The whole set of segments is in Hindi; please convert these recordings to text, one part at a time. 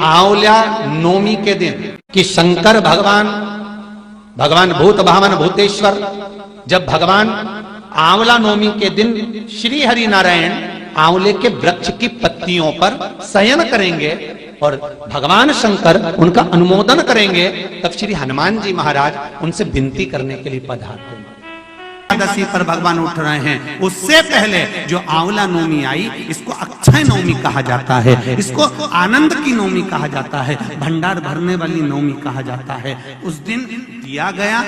आंवला नवमी के दिन कि शंकर भगवान भूत भावन भूतेश्वर जब भगवान आंवला नवमी के दिन श्री हरि नारायण आंवले के वृक्ष की पत्तियों पर शयन करेंगे और भगवान शंकर उनका अनुमोदन करेंगे, तब श्री हनुमान जी महाराज उनसे विनती करने के लिए पधारते हैं। एकादशी पर भगवान उठ रहे हैं, उससे पहले जो आंवला नवमी आई, इसको अक्षय नवमी कहा जाता है, इसको आनंद की नवमी कहा जाता है, भंडार भरने वाली नवमी कहा जाता है। उस दिन दिया गया,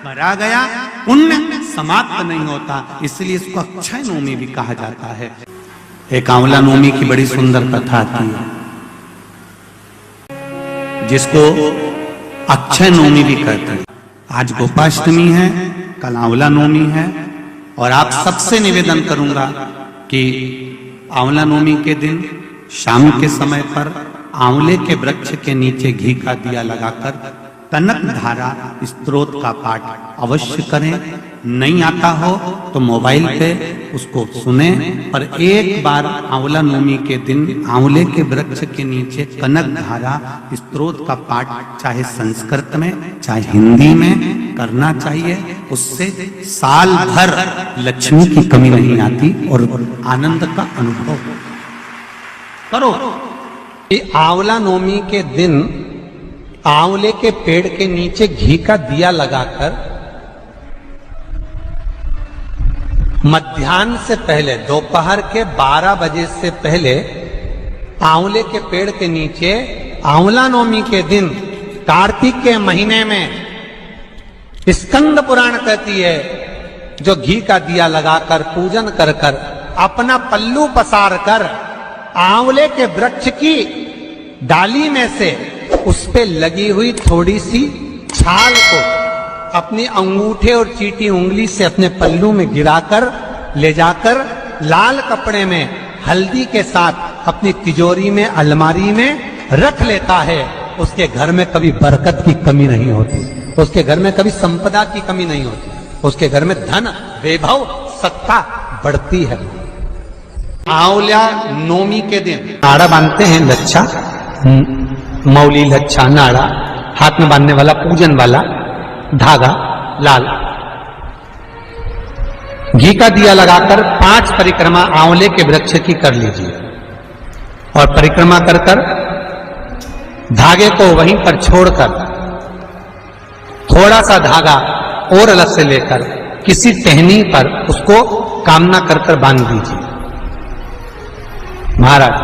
भरा गया, पुण्य समाप्त नहीं होता, इसलिए इसको अक्षय नवमी भी कहा जाता है। एक आंवला नवमी की बड़ी सुंदर कथा आती है, जिसको अक्षय नवमी भी कहते हैं। आज गोपाष्टमी है, कल आंवला नवमी है, और आप सबसे निवेदन करूंगा कि आंवला नवमी के दिन शाम के समय पर आंवले के वृक्ष के नीचे घी का दिया लगाकर कनक धारा स्तोत्र का पाठ अवश्य करें। नहीं आता हो तो मोबाइल पे उसको सुने, और एक बार आंवला नवमी के दिन आंवले के वृक्ष के नीचे कनक धारा स्तोत्र का पाठ चाहे संस्कृत में चाहे हिंदी में करना चाहिए। उससे साल भर लक्ष्मी की कमी नहीं आती और आनंद का अनुभव करो। आंवला नवमी के दिन आंवले के पेड़ के नीचे घी का दिया लगाकर मध्याह्न से पहले, दोपहर के 12 बजे से पहले आंवले के पेड़ के नीचे आंवला नवमी के दिन कार्तिक के महीने में स्कंद पुराण कहती है, जो घी का दिया लगाकर पूजन कर कर अपना पल्लू पसार कर आंवले के वृक्ष की डाली में से उस पे लगी हुई थोड़ी सी छाल को अपनी अंगूठे और चीटी उंगली से अपने पल्लू में गिराकर ले जाकर लाल कपड़े में हल्दी के साथ अपनी तिजोरी में, अलमारी में रख लेता है। उसके घर में कभी बरकत की कमी नहीं होती, उसके घर में कभी संपदा की कमी नहीं होती, उसके घर में धन, वैभव, सत्ता बढ़ती है। आंवला नवमी के दिन नाड़ा बांधते हैं, लच्छा, मौली, लच्छा, नाड़ा, हाथ में बांधने वाला, पूजन वाला धागा लाल, घी का दिया लगाकर 5 परिक्रमा आंवले के वृक्ष की कर लीजिए, और परिक्रमा कर कर धागे को वहीं पर छोड़कर थोड़ा सा धागा और अलग से लेकर किसी टहनी पर उसको कामना कर कर बांध दीजिए। महाराज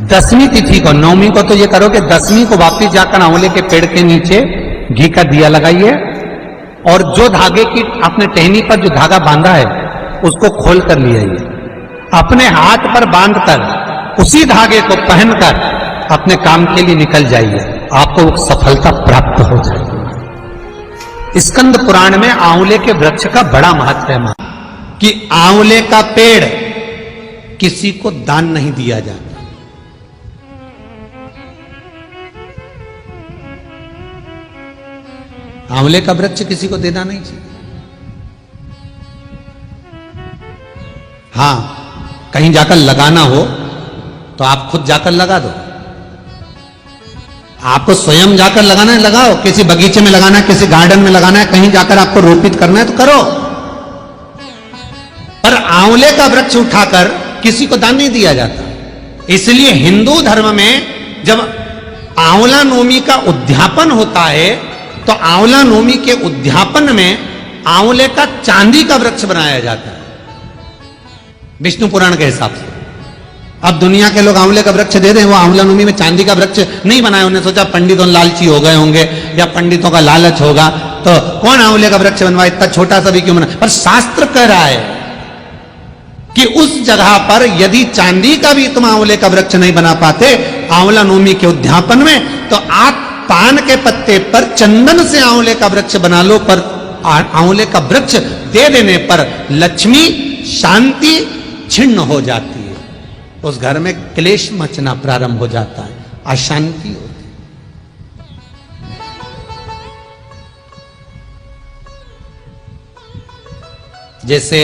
10वीं तिथि को, नवमी को तो ये करो कि 10वीं को वापिस जाकर आंवले के पेड़ के नीचे घी का दिया लगाइए, और जो धागे की आपने टहनी पर जो धागा बांधा है उसको खोल कर ले आइए, अपने हाथ पर बांधकर उसी धागे को पहनकर अपने काम के लिए निकल जाइए, आपको सफलता प्राप्त हो जाएगी। स्कंद पुराण में आंवले के वृक्ष का बड़ा महत्व है कि आंवले का पेड़ किसी को दान नहीं दिया जाता। आंवले का वृक्ष किसी को देना नहीं चाहिए। हां, कहीं जाकर लगाना हो तो आप खुद जाकर लगा दो। आपको स्वयं जाकर लगाना है, लगाओ। किसी बगीचे में लगाना है, किसी गार्डन में लगाना है, कहीं जाकर आपको रोपित करना है तो करो, पर आंवले का वृक्ष उठाकर किसी को दान नहीं दिया जाता। इसलिए हिंदू धर्म में जब आंवला नवमी का उद्यापन होता है तो आंवला नवमी के उद्यापन में आंवले का चांदी का वृक्ष बनाया जाता है विष्णु पुराण के हिसाब से। अब दुनिया के लोग आंवले का वृक्ष दे दें, वो आंवला नवमी में चांदी का वृक्ष नहीं बनाए। उन्होंने सोचा पंडितों लालची हो गए होंगे या पंडितों का लालच होगा, तो कौन आंवले का वृक्ष बनवाए, इतना छोटा सा भी क्यों बना। पर शास्त्र कह रहा है कि उस जगह पर यदि चांदी का भी तुम आंवले का वृक्ष नहीं बना पाते आंवला नवमी के उद्यापन में, तो आप पान के पत्ते पर चंदन से आंवले का वृक्ष बना लो, पर आंवले का वृक्ष दे देने पर लक्ष्मी शांति छिन्न हो जाती है, उस घर में क्लेश मचना प्रारंभ हो जाता है, अशांति होती है। जैसे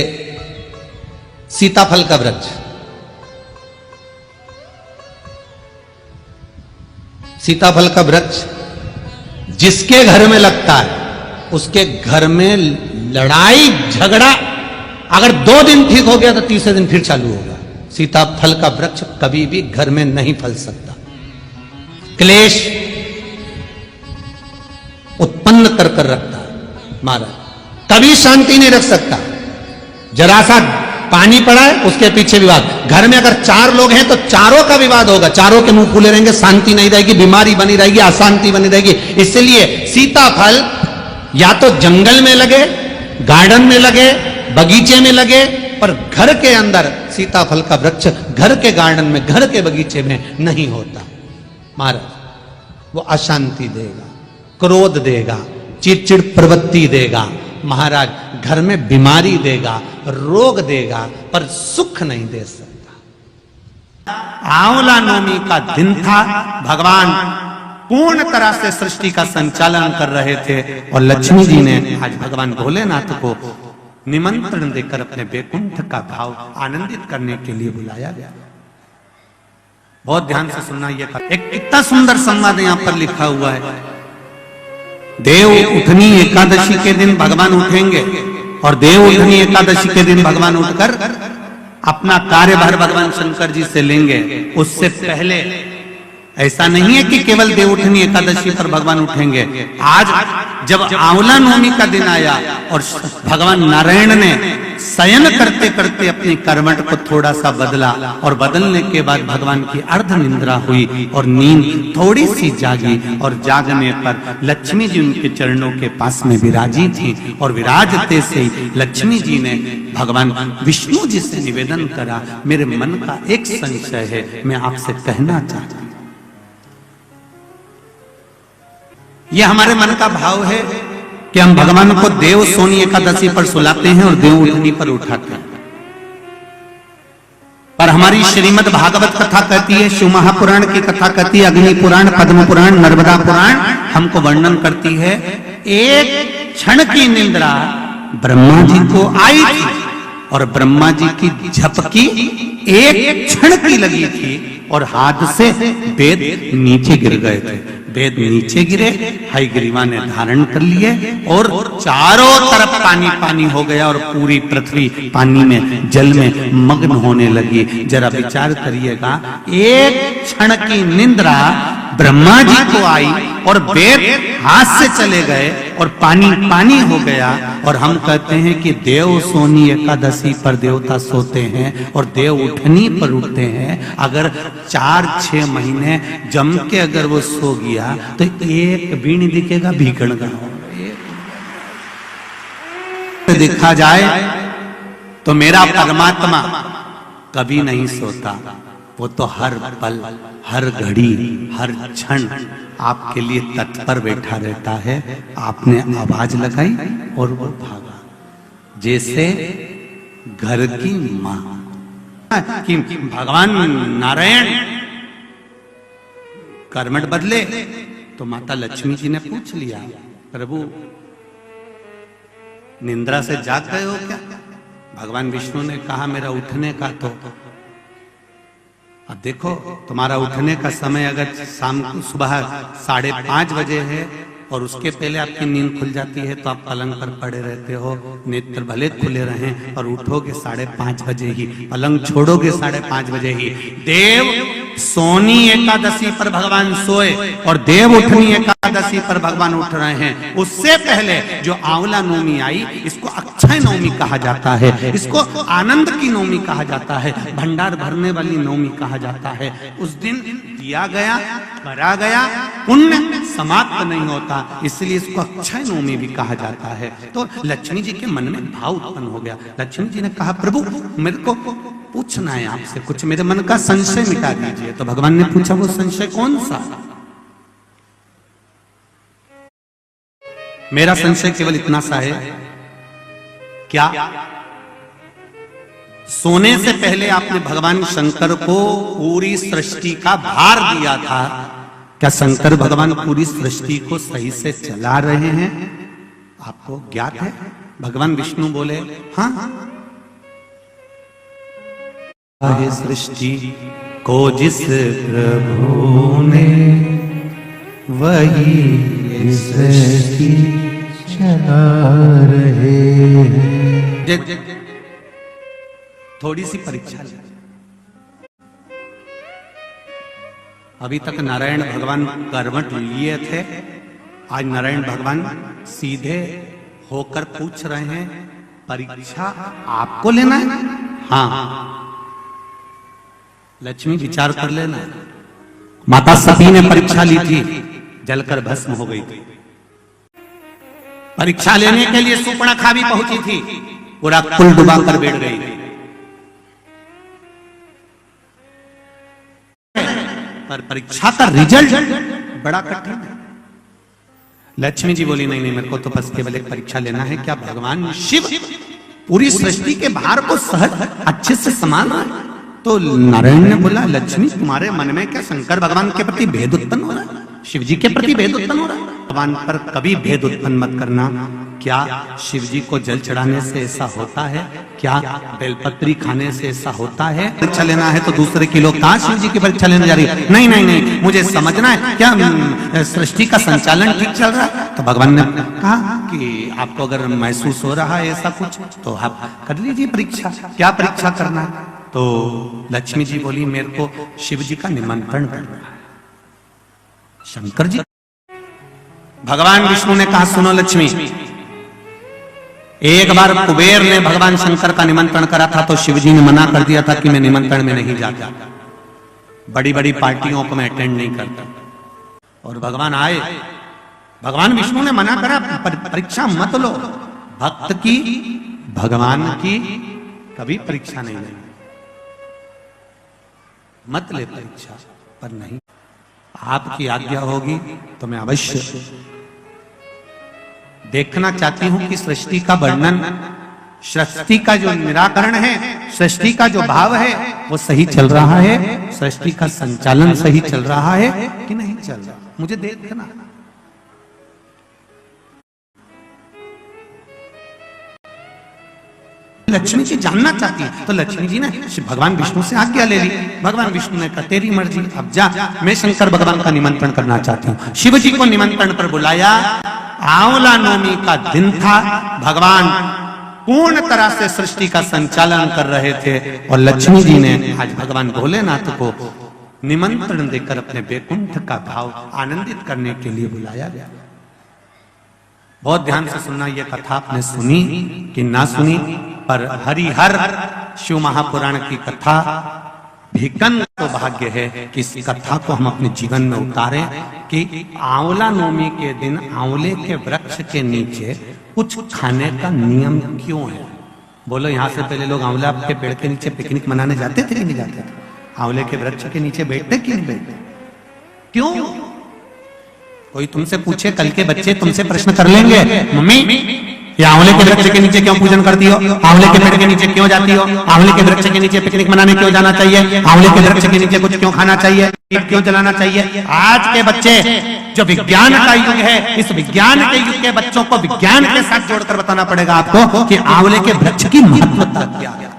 सीताफल का वृक्ष, सीताफल का वृक्ष जिसके घर में लगता है उसके घर में लड़ाई झगड़ा अगर 2 दिन ठीक हो गया तो तीसरे दिन फिर चालू होगा। सीताफल का वृक्ष कभी भी घर में नहीं फल सकता, क्लेश उत्पन्न कर कर रखता है महाराज, कभी शांति नहीं रख सकता। जरा सा पानी पड़ा है उसके पीछे विवाद। घर में अगर 4 लोग हैं तो चारों का विवाद होगा, चारों के मुंह फूले रहेंगे, शांति नहीं रहेगी, बीमारी बनी रहेगी, अशांति बनी रहेगी। इसलिए सीताफल या तो जंगल में लगे, गार्डन में लगे, बगीचे में लगे, पर घर के अंदर सीताफल का वृक्ष घर के गार्डन में, घर के बगीचे में नहीं होता महाराज। वो अशांति देगा, क्रोध देगा, चिड़चिड़ प्रवृत्ति देगा महाराज, घर में बीमारी देगा, रोग देगा, पर सुख नहीं दे सकता। आंवला नवमी का दिन था, भगवान पूर्ण तरह से सृष्टि का संचालन कर रहे थे और लक्ष्मी जी ने आज भगवान भोलेनाथ को निमंत्रण देकर अपने वैकुंठ का भाव आनंदित करने के लिए बुलाया गया। बहुत ध्यान से सुनना, यह एक कितना सुंदर संवाद यहां पर लिखा हुआ है। देव उठनी एकादशी के दिन भगवान उठेंगे और देव उठनी एकादशी के दिन भगवान उठकर अपना कार्यभार भगवान शंकर जी से लेंगे। उससे पहले ऐसा नहीं है कि केवल देवउठनी एकादशी पर भगवान उठेंगे। आज जब आंवला नवमी का दिन आया और भगवान नारायण ने शयन करते करते अपनी करवट को थोड़ा सा बदला और बदलने के बाद भगवान की अर्ध निंद्रा हुई और नींद थोड़ी सी जागी और जागने पर लक्ष्मी जी उनके चरणों के पास में विराजी थी और विराजते से ही लक्ष्मी जी ने भगवान विष्णु जी से निवेदन करा, मेरे मन का एक संशय है, मैं आपसे कहना चाहती हूं। यह हमारे मन का भाव है कि हम भगवान को देव सोनी एकादशी पर सुलाते हैं और देव उठनी पर उठाते हैं, पर हमारी श्रीमद् भागवत कथा कहती है, शिव महापुराण की कथा कहती है, अग्नि पुराण, पद्म पुराण, नर्मदा पुराण हमको वर्णन करती है, एक क्षण की निंद्रा ब्रह्मा जी को आई थी और ब्रह्मा जी की झपकी एक क्षण की लगी थी और हाथ से वेद नीचे गिर गए थे। वेद नीचे गिरे, हयग्रीवा ने धारण कर लिए और चारों तरफ पानी पानी हो गया और पूरी पृथ्वी पानी में, जल में मग्न होने लगी। जरा विचार करिएगा, एक क्षण की निंद्रा ब्रह्मा जी को आई और वेद हाथ से चले गए और पानी पानी हो गया। और हम कहते हैं कि देव सोनी एकादशी पर देवता सोते हैं और देव उठनी पर उठते हैं। अगर 4-6 महीने जम के अगर वो सो गया तो एक भी नहीं दिखेगा, भीकण का देखा जाए तो मेरा परमात्मा कभी नहीं सोता, वो तो हर पल, हर घड़ी, हर क्षण आपके लिए तत्पर बैठा रहता है। आपने आवाज लगाई और वो भागा, जैसे घर की मां कि भगवान नारायण कर्मठ बदले तो माता लक्ष्मी जी ने पूछ लिया, प्रभु निंद्रा से जाग गए हो क्या? भगवान विष्णु ने कहा, मेरा उठने का तो अब देखो, तुम्हारा उठने का समय अगर शाम को सुबह 5:30 बजे है और उसके पहले आपकी नींद खुल जाती है तो आप पलंग पर पड़े रहते हो, नेत्र भले खुले रहें और उठोगे 5:30 बजे ही, पलंग छोड़ोगे 5:30 बजे ही। देव सोनी एकादशी पर भगवान सोए और देव उठनी एकादशी पर भगवान उठ रहे हैं। उससे पहले जो आंवला नवमी आई, इसको अक्षय नवमी कहा जाता है, इसको आनंद की नवमी कहा जाता है, भंडार भरने वाली नवमी कहा जाता है। उस दिन दिया गया, करा गया, पुण्य समाप्त नहीं होता, इसलिए इसको अक्षय नवमी भी कहा जाता है। तो लक्ष्मी जी के मन में भाव उत्पन्न हो गया। लक्ष्मी जी ने कहा, प्रभु मेरे को पूछना है आपसे कुछ, मेरे मन का संशय मिटा दीजिए। तो भगवान ने पूछा, वो संशय कौन सा? मेरा संशय केवल इतना सा है, क्या सोने से पहले आपने भगवान शंकर को पूरी सृष्टि का भार दिया था? क्या शंकर भगवान पूरी सृष्टि को सही से चला रहे हैं? आपको ज्ञात है? भगवान विष्णु बोले, हाँ, सृष्टि को जिस प्रभु ने वही सृष्टि चला रहे हैं। थोड़ी सी परीक्षा ले। अभी तक नारायण भगवान करवट लिए थे, आज नारायण भगवान सीधे होकर पूछ रहे हैं, परीक्षा आपको लेना है? हाँ। लक्ष्मी विचार कर लेना। माता सती ने परीक्षा ली थी, जलकर भस्म हो गई थी। परीक्षा लेने के लिए सुपर्णखा भी पहुंची थी, पूरा कुल डुबा कर बैठ गई थी। पर परीक्षा का रिजल्ट बड़ा कठिन है। लक्ष्मी जी बोली, नहीं नहीं, मेरे को तो बस केवल एक परीक्षा लेना है। क्या भगवान शिव पूरी सृष्टि के भार को सहज अच्छे से संभालना है? तो नारायण ने बोला, लक्ष्मी तुम्हारे मन में क्या शंकर भगवान के प्रति भेद उत्पन्न हो रहा है? शिव जी के प्रति भेद उत्पन्न हो रहा है? भगवान पर कभी भेद उत्पन्न मत करना। क्या शिव जी को जल चढ़ाने से ऐसा होता है? क्या बेलपत्री खाने से ऐसा होता है? परीक्षा लेना है तो दूसरे के लोग कहां शिव जी की परीक्षा लेने जा रही है? नहीं नहीं नहीं, मुझे समझना है क्या सृष्टि का संचालन ठीक चल रहा है? तो भगवान ने कहा कि आपको अगर महसूस हो रहा है ऐसा कुछ तो आप कर लीजिए परीक्षा। क्या परीक्षा करना है? तो लक्ष्मी जी बोली, मेरे को शिव जी का निमंत्रण करना है। शंकर जी, भगवान विष्णु ने कहा, सुनो लक्ष्मी, एक बार कुबेर ने भगवान शंकर का निमंत्रण करा था तो शिव जी ने मना कर दिया था कि मैं निमंत्रण में नहीं जाता, बड़ी बड़ी पार्टियों को मैं अटेंड नहीं करता। और भगवान आए, भगवान विष्णु ने मना करा, परीक्षा मत लो। भक्त की, भगवान की कभी परीक्षा नहीं लेनी, मत ले परीक्षा। पर नहीं, आपकी आज्ञा होगी तो मैं अवश्य देखना चाहती हूं कि सृष्टि का वर्णन, सृष्टि का जो निराकरण है, सृष्टि का जो भाव है वो सही चल रहा है, सृष्टि का संचालन सही चल रहा है कि नहीं चल रहा, मुझे देखना। लक्ष्मी जी जानना चाहती है तो लक्ष्मी जी ने भगवान विष्णु से आज्ञा ले ली। भगवान विष्णु ने कहा, तेरी मर्जी, अब जा, मैं शंकर भगवान का निमंत्रण करना चाहती हूँ। शिव जी को निमंत्रण पर बुलाया। आंवला नवमी का दिन था, भगवान पूर्ण तरह से सृष्टि का संचालन कर रहे थे और लक्ष्मी जी ने आज भगवान भोलेनाथ को निमंत्रण देकर अपने वैकुंठ का भाव आनंदित करने के लिए बुलाया गया। बहुत ध्यान से सुनना, यह कथा आपने सुनी कि ना सुनी, पर हरिहर शिव महापुराण की कथा भिकन तो भाग्य है कि इस कथा को हम अपने जीवन में उतारें कि आंवला नवमी के दिन आंवले के वृक्ष के नीचे कुछ खाने का नियम क्यों है? बोलो, यहां से पहले लोग आंवला के पेड़ के नीचे पिकनिक मनाने जाते थे कि नहीं जाते थे? आंवले के वृक्ष के नीचे बैठते कि नहीं बैठते? क्यों? कोई तुमसे पूछे, कल के बच्चे तुमसे प्रश्न कर लेंगे, मम्मी ये आंवले के वृक्ष के नीचे क्यों पूजन करती हो? आंवले के पेड़ के नीचे क्यों जाती हो? आंवले के वृक्ष के नीचे पिकनिक मनाने क्यों जाना चाहिए? आंवले के वृक्ष के नीचे कुछ क्यों खाना चाहिए? क्यों जलाना चाहिए? आज के बच्चे, जो विज्ञान का युग है, इस विज्ञान के युग के बच्चों को विज्ञान के साथ जोड़कर बताना पड़ेगा आपको कि आंवले के वृक्ष की महत्वता क्या है।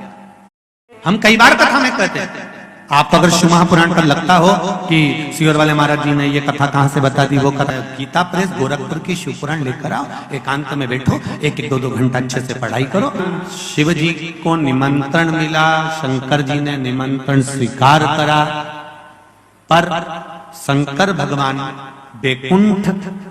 हम कई बार कथा में कहते हैं, आपको अगर शिव महापुराण पर लगता हो कि सियोर वाले महाराज जी ने ये कथा कहां से बता दी, वो कथा गीता प्रेस गोरखपुर की शिव पुराण लेकर आओ, एकांत में बैठो, एक एक दो घंटा अच्छे से पढ़ाई करो। शिव जी को निमंत्रण मिला, शंकर जी ने निमंत्रण स्वीकार करा, पर शंकर भगवान वैकुंठ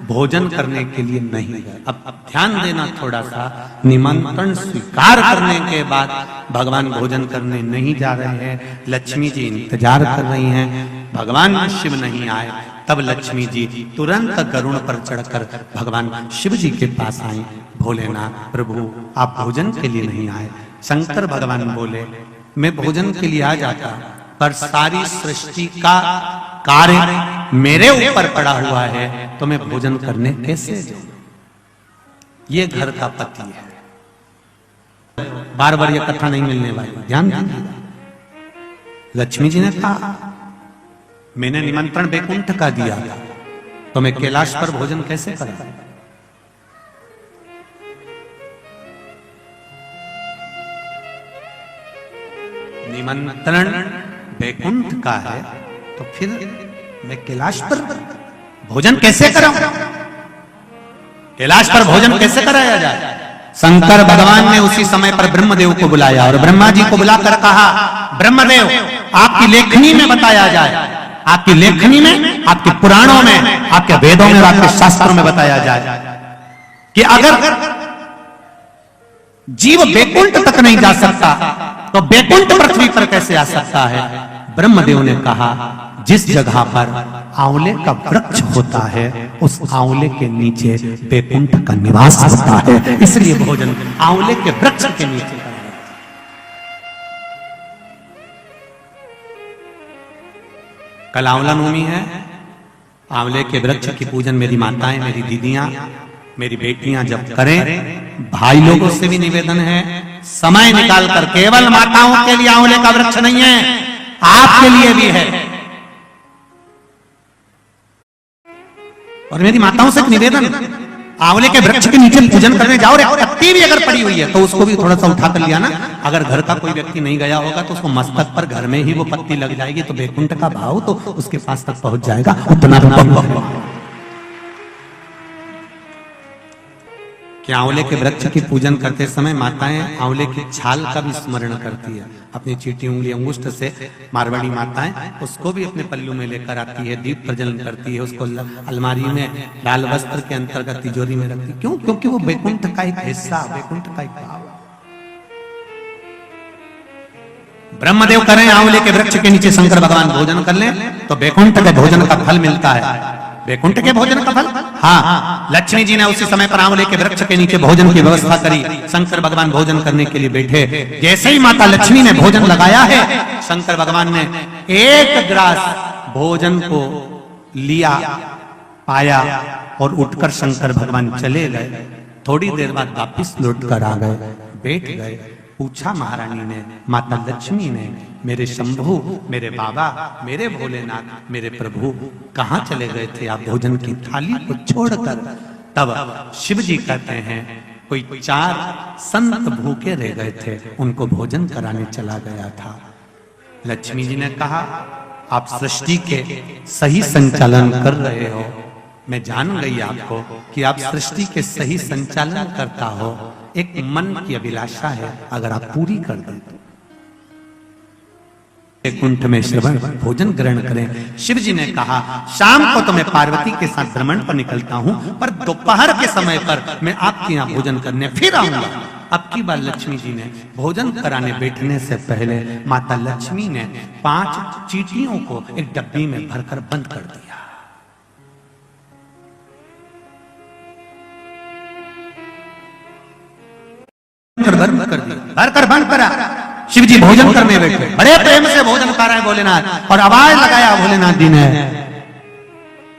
भोजन करने के लिए नहीं गए। अब ध्यान देना थोड़ा सा, निमंत्रण स्वीकार करने के बाद भगवान भोजन करने नहीं जा रहे हैं, लक्ष्मी जी इंतजार कर रही हैं, भगवान शिव नहीं आए। तब लक्ष्मी जी तुरंत गरुड़ पर चढ़कर भगवान शिव जी के पास आई, भोलेनाथ प्रभु आप भोजन के लिए नहीं आए। शंकर भगवान बोले, मैं भोजन के लिए आ जाता, पर सारी सृष्टि का कार्य मेरे ऊपर पड़ा हुआ है तो मैं भोजन करने कैसे जाऊं? ये घर का पति है। बार बार ये कथा नहीं मिलने वाली, ध्यान दीजिएगा। लक्ष्मी जी ने कहा, मैंने निमंत्रण वैकुंठ का दिया तो मैं कैलाश पर भोजन कैसे करूं? निमंत्रण वैकुंठ का है तो फिर मैं कैलाश पर भोजन कैसे करूं, कैलाश पर भोजन कैसे कराया जाए। शंकर भगवान ने उसी समय पर ब्रह्मदेव को बुलाया और ब्रह्मा जी को बुलाकर कहा, ब्रह्मदेव आपकी लेखनी में बताया जाए, आपकी लेखनी में, आपके पुराणों में, आपके वेदों में, आपके शास्त्रों में बताया जाए कि अगर जीव बैकुंठ तक नहीं जा सकता तो बैकुंठ पृथ्वी पर कैसे आ सकता है। ब्रह्मदेव ने कहा, जिस जगह पर आंवले का वृक्ष होता है उस आंवले के नीचे बैकुंठ का निवास होता है, इसलिए भोजन आंवले के वृक्ष के नीचे। कल आंवला नवमी है, आंवले के वृक्ष की पूजन मेरी माताएं, मेरी दीदियां, मेरी बेटियां जब करें, भाई लोगों से भी निवेदन है समय निकालकर, केवल माताओं के लिए आंवले का वृक्ष नहीं है, आपके लिए भी है। और मेरी माताओं से एक निवेदन, आंवले के वृक्ष के नीचे पूजन करने जाओ, और पत्ती भी अगर पड़ी हुई है तो उसको भी थोड़ा सा उठा कर लिया ना। अगर घर का कोई व्यक्ति नहीं गया होगा तो उसको मस्तक पर घर में ही वो पत्ती लग जाएगी तो बैकुंठ का भाव तो उसके पास तक पहुंच जाएगा। उतना कि आंवले के वृक्ष की पूजन करते समय माताएं आंवले की छाल का भी स्मरण करती है, अपनी चीटी उंगली अंगुष्ठ से। मारवाड़ी माताएं उसको भी अपने पल्लू में लेकर आती है, दीप प्रज्वलन करती है, उसको अलमारी में लाल वस्त्र के अंतर्गत तिजोरी में रखती है। क्यों? क्योंकि वो बैकुंठ का एक हिस्सा, बैकुंठ का एक भाव। ब्रह्मदेव करें आंवले के वृक्ष के नीचे शंकर भगवान भोजन कर लें तो बैकुंठ के भोजन का फल मिलता है। बैकुंठ के भोजन का फल, हाँ। लक्ष्मी जी ने उसी समय पर आंवले के वृक्ष के नीचे भोजन की व्यवस्था करी। शंकर भगवान भोजन करने के लिए बैठे, जैसे ही माता लक्ष्मी ने भोजन लगाया है, शंकर भगवान ने एक ग्रास भोजन को लिया, पाया और उठकर शंकर भगवान चले गए। थोड़ी देर बाद वापिस लौट कर आ गए, बैठ गए। पूछा महारानी ने, माता लक्ष्मी ने, मेरे शंभु, मेरे बाबा, मेरे भोलेनाथ, मेरे प्रभु कहां चले गए थे आप भोजन की थाली को छोड़कर। तब शिव जी कहते हैं, कोई 4 संत भूखे रह गए थे, उनको भोजन कराने चला गया था। लक्ष्मी जी ने कहा, आप सृष्टि के सही संचालन कर रहे हो, मैं जान गई आपको कि आप सृष्टि के सही संचालन करता हो। एक मन की अभिलाषा है, अगर आप पूरी कर दें तो बैकुंठ में श्रवण भोजन ग्रहण करें। शिव जी ने कहा, शाम को तो मैं पार्वती के साथ भ्रमण पर निकलता हूं, पर दोपहर के समय पर मैं आपके यहाँ भोजन करने फिर आऊंगा। अब की बार लक्ष्मी जी ने भोजन कराने बैठने से पहले माता लक्ष्मी ने 5 चींटियों को एक डब्बी में भरकर बंद कर दिया। भरकर बंद करा। शिव जी भोजन करने बैठे, बड़े प्रेम से भोजन कर रहे हैं भोलेनाथ, और आवाज लगाया भोलेनाथ जी ने,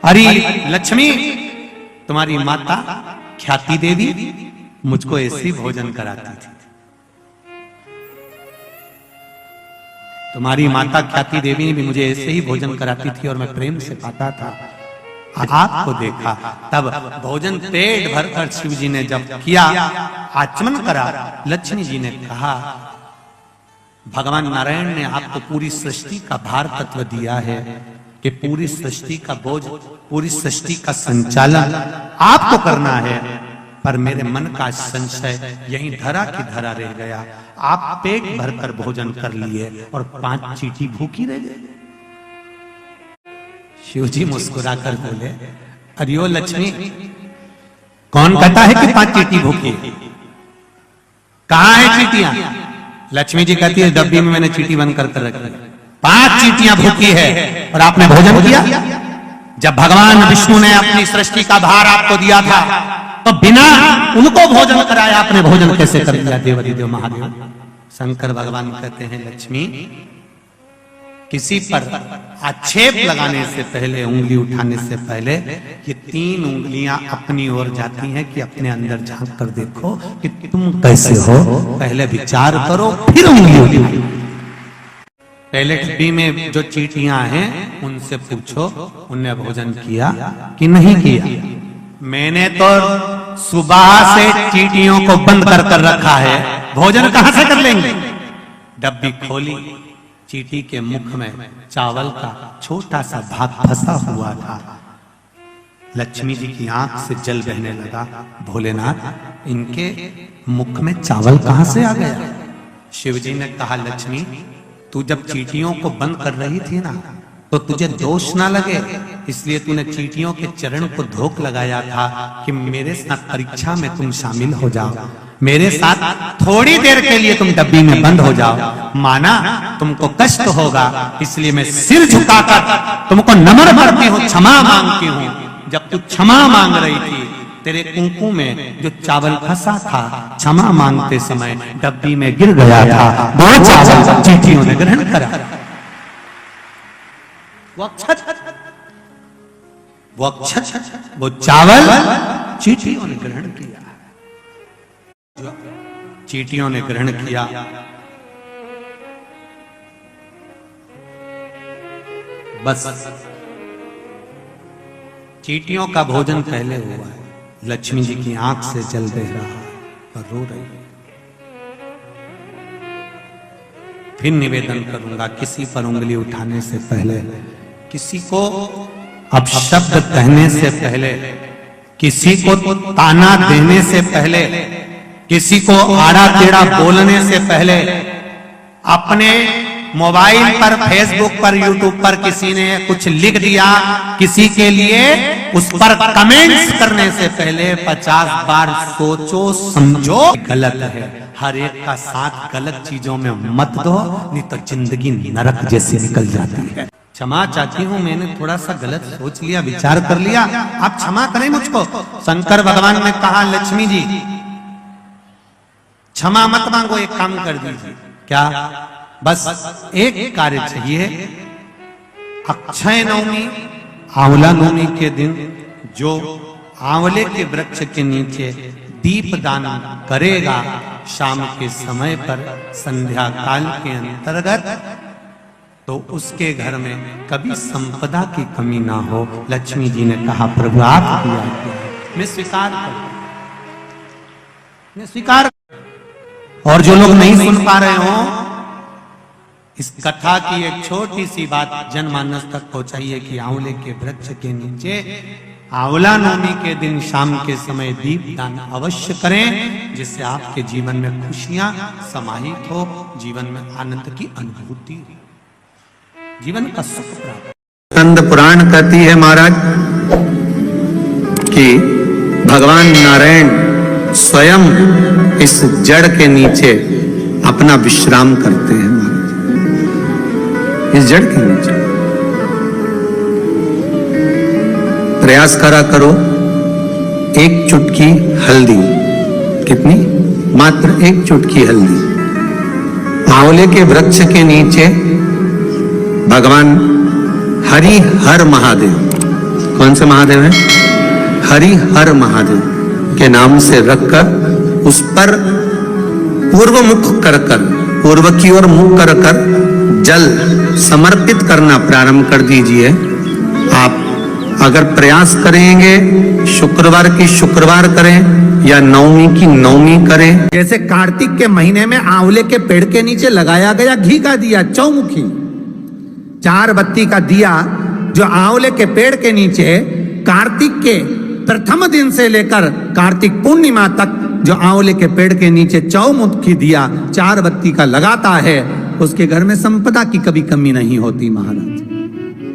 अरे लक्ष्मी, तुम्हारी माता ख्याति देवी मुझको ऐसे ही भोजन कराती थी। तुम्हारी माता ख्याति देवी ने भी मुझे ऐसे ही भोजन कराती थी और मैं प्रेम से खाता था। आपको देखा, तब भोजन पेट भरकर शिव जी ने जब किया, आचमन करा, लक्ष्मी जी ने कहा, भगवान नारायण ने आपको पूरी सृष्टि का भार तत्व दिया है कि पूरी सृष्टि का बोझ, पूरी सृष्टि का संचालन आपको करना है, पर मेरे मन का संशय यहीं धरा की धरा रह गया। आप पेट भरकर भोजन कर लिए और 5 चींटी भूखी रह गई। शिव जी मुस्कुराकर बोले, अरियो लक्ष्मी, कौन कहता है कि 5 चींटी भूखी? कहां है चींटियां? लक्ष्मी जी कहती है, डब्बी में मैंने चींटी बंद कर रखी, 5 चींटियां भूखी है और आपने भोजन किया। जब भगवान विष्णु ने अपनी सृष्टि का भार आपको दिया था तो बिना उनको भोजन कराया आपने भोजन कैसे कर लिया? देवाधिदेव महादेव शंकर भगवान कहते हैं, लक्ष्मी, किसी पर आक्षेप लगाने से पहले, उंगली उठाने से पहले, ये 3 उंगलियां अपनी ओर जाती हैं कि अपने अंदर झांक कर देखो कि तुम कैसे हो। पहले विचार करो, फिर उंगली उठाओ। पहले डिब्बी में जो चींटियां हैं उनसे पूछो, उनने भोजन किया कि नहीं किया? मैंने तो सुबह से चींटियों को बंद कर रखा है, भोजन कहां से कर लेंगे? डब्बी खोली, चींटी के मुख में चावल का छोटा सा भाग फंसा हुआ था। लक्ष्मी जी की आंख से जल बहने लगा। भोलेनाथ, इनके मुख में चावल कहां से आ गया? शिव जी ने कहा, लक्ष्मी, तू जब चींटियों को बंद कर रही थी ना, तो तुझे दोष ना लगे, इसलिए तूने चींटियों के चरण को धोख लगाया था कि मेरे साथ परीक्षा में तुम शामिल हो जाओ, मेरे साथ थोड़ी देर के लिए तुम डब्बी में बंद हो जाओ। माना तुमको कष्ट होगा, इसलिए मैं सिर झुकाकर तुमको नमन करती हूँ, क्षमा मांगती हूँ। जब तू क्षमा मांग रही थी, तेरे कुंकू में जो चावल फंसा था, क्षमा मांगते समय डब्बी में गिर गया था, वो चावल चींटियों ने ग्रहण करा। वो चावल चींटियों ने ग्रहण किया। चींटियों ने ग्रहण किया। बस चींटियों का भोजन पहले हुआ है। लक्ष्मी जी की आंख से जल बह रहा है और रो रही है। फिर निवेदन करूंगा, किसी पर उंगली उठाने से पहले, किसी को अपशब्द कहने से पहले, किसी को ताना देने से पहले, किसी को आड़ा टेढ़ा बोलने से पहले, अपने मोबाइल पर, फेसबुक पर, यूट्यूब पर किसी ने कुछ लिख दिया, किसी के लिए उस पर कमेंट्स करने से पहले 50 बार सोचो समझो। गलत है, हर एक का साथ गलत चीजों में मत दो, नहीं तो जिंदगी नरक जैसी निकल जाती है। क्षमा चाहती हूँ, मैंने थोड़ा सा गलत सोच लिया, विचार कर लिया, आप क्षमा करें मुझको। शंकर भगवान ने कहा, लक्ष्मी जी क्षमा मत मांगो, एक काम कर दीजिए। क्या? बस एक कार्य चाहिए। अक्षय नवमी, आंवला नवमी के दिन जो आंवले के वृक्ष के नीचे दीप दान करेगा शाम के समय पर, संध्या काल के अंतर्गत, तो उसके घर में कभी संपदा की कमी ना हो। लक्ष्मी जी ने कहा, प्रभु आप किया, मैं स्वीकार करूं, मैं स्वीकार। और जो लोग नहीं सुन पा रहे हो, इस कथा की एक छोटी सी बात जनमानस तक पहुंचाइए कि आंवले के वृक्ष के नीचे आंवला नवमी के दिन शाम के समय दीप दान अवश्य करें, जिससे आपके जीवन में खुशियां समाहित हो, जीवन में आनंद की अनुभूति हो, जीवन का सुख प्राप्त। स्कंद पुराण कहती है महाराज कि भगवान नारायण स्वयं इस जड़ के नीचे अपना विश्राम करते हैं। इस जड़ के नीचे प्रयास करा करो, एक चुटकी हल्दी, कितनी? मात्र एक चुटकी हल्दी, आंवले के वृक्ष के नीचे भगवान हरि हर महादेव, कौन से महादेव है? हरि हर महादेव के नाम से रखकर उस पर पूर्व मुख कर कर, पूर्व की ओर मुख कर कर जल समर्पित करना प्रारंभ कर दीजिए। आप अगर प्रयास करेंगे, शुक्रवार की शुक्रवार करें या नवमी की नवमी करें। जैसे कार्तिक के महीने में आंवले के पेड़ के नीचे लगाया गया घी का दिया, चौमुखी 4 बत्ती का दिया, जो आंवले के पेड़ के नीचे कार्तिक के प्रथम दिन से लेकर कार्तिक पूर्णिमा तक जो आंवले के पेड़ के नीचे चौमुखी दिया 4 बत्ती का लगाता है, उसके घर में संपदा की कभी कमी नहीं होती महाराज।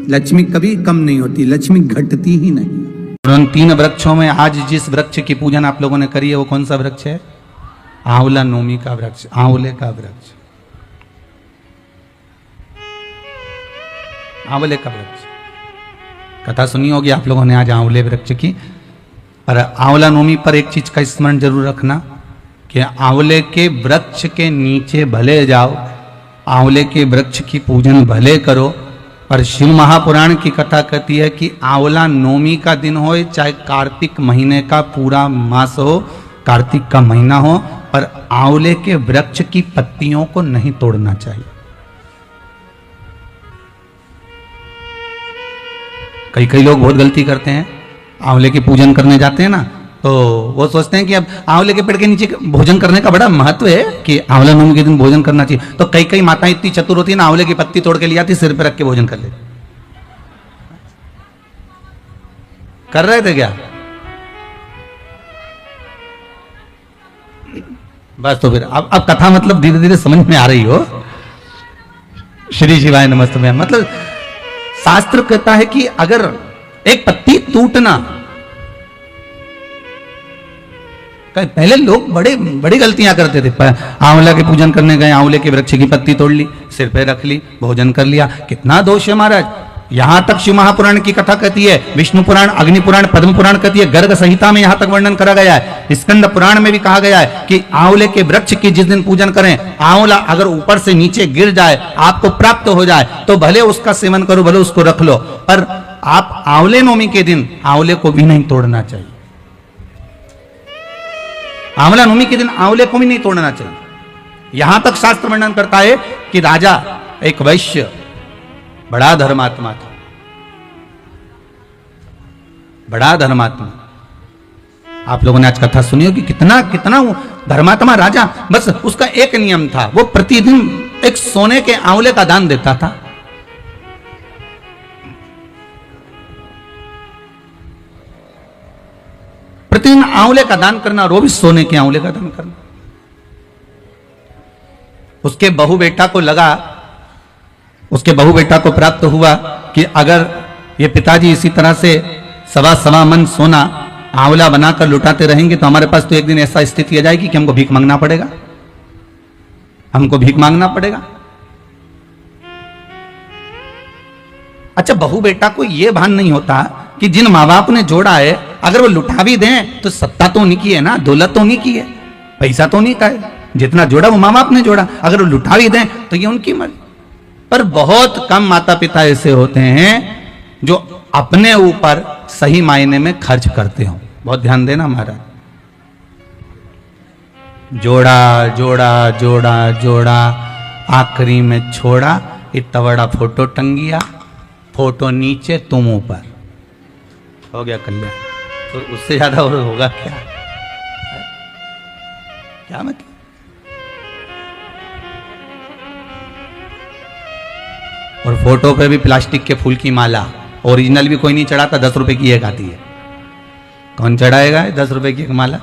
लक्ष्मी कभी कम नहीं होती, लक्ष्मी घटती ही नहीं। उन 3 वृक्षों में आज जिस वृक्ष की पूजन आप लोगों ने करी है, वो कौन सा वृक्ष है? आंवला नवमी का वृक्ष, आंवले का वृक्ष, आंवले का वृक्ष। कथा सुनी होगी आप लोगों ने आज आंवले वृक्ष की। पर आंवला नवमी पर एक चीज का स्मरण जरूर रखना कि आंवले के वृक्ष के नीचे भले जाओ, आंवले के वृक्ष की पूजन भले करो, पर शिव महापुराण की कथा कहती है कि आंवला नवमी का दिन हो, चाहे कार्तिक महीने का पूरा मास हो, कार्तिक का महीना हो, पर आंवले के वृक्ष की पत्तियों को नहीं तोड़ना चाहिए। कई लोग बहुत गलती करते हैं, आंवले की पूजन करने जाते हैं ना, तो वो सोचते हैं कि अब आंवले के पेड़ के नीचे भोजन करने का बड़ा महत्व है कि आंवला नवमी के दिन भोजन करना चाहिए। तो कई माताएं इतनी चतुर होती है ना, आंवले की पत्ती तोड़ के ले आती, सिर पे रख के भोजन कर लेती। कर रहे थे क्या? बस तो फिर अब कथा मतलब धीरे धीरे समझ में आ रही हो। श्री शिवाय नमस्तुभ्यं। मतलब शास्त्र कहता है कि अगर एक पत्ती टूटना, पहले लोग बड़ी गलतियां करते थे। आंवला के पूजन करने गए, आंवले के वृक्ष की पत्ती तोड़ ली, सिर पे रख ली, भोजन कर लिया। कितना दोष है महाराज। यहां तक शिव महापुराण की कथा कहती है, विष्णु पुराण, अग्नि पुराण, पद्म पुराण कहती है, गर्ग संहिता में यहां तक वर्णन करा गया है, स्कंद पुराण में भी कहा गया है कि आंवले के वृक्ष की जिस दिन पूजन करें, आंवला अगर ऊपर से नीचे गिर जाए, आपको प्राप्त हो जाए, तो भले उसका सेवन करो, भले उसको रख लो, पर आप आंवले नवमी के दिन आंवले को भी नहीं तोड़ना चाहिए। आंवला नवमी के दिन आंवले को भी नहीं तोड़ना चाहिए। यहां तक शास्त्र वर्णन करता है कि राजा एक वैश्य बड़ा धर्मात्मा था, बड़ा धर्मात्मा। आप लोगों ने आज कथा सुनी हो कि कितना कितना धर्मात्मा राजा। बस उसका एक नियम था, वो प्रतिदिन एक सोने के आंवले का दान देता था। प्रतिदिन आंवले का दान करना, और वो भी सोने के आंवले का दान करना। उसके बहू बेटा को लगा, उसके बहू बेटा को प्राप्त हुआ कि अगर ये पिताजी इसी तरह से सवा मन सोना आंवला बनाकर लुटाते रहेंगे तो हमारे पास तो एक दिन ऐसा स्थिति आ जाएगी कि हमको भीख मांगना पड़ेगा, हमको भीख मांगना पड़ेगा। अच्छा, बहू बेटा को यह भान नहीं होता कि जिन माँ बाप ने जोड़ा है, अगर वो लुटा भी दें तो सत्ता तो उन्हीं की है ना, दौलत तो उन्हीं की है, पैसा तो उन्हीं का है, जितना जोड़ा वो माँ बाप ने जोड़ा, अगर वो लुटा भी दें तो ये उनकी मर्जी। पर बहुत कम माता पिता ऐसे होते हैं जो अपने ऊपर सही मायने में खर्च करते हो। बहुत ध्यान देना महाराज। जोड़ा जोड़ा जोड़ा जोड़ा, आखिरी में छोड़ा, इतना बड़ा फोटो टंगिया, फोटो नीचे तुम ऊपर, हो गया कल्याण। तो उससे ज्यादा और होगा क्या? क्या मतलब? और फोटो पे भी प्लास्टिक के फूल की माला, ओरिजिनल भी कोई नहीं चढ़ाता, 10 रुपए की एक आती है। कौन चढ़ाएगा 10 रुपए की एक माला?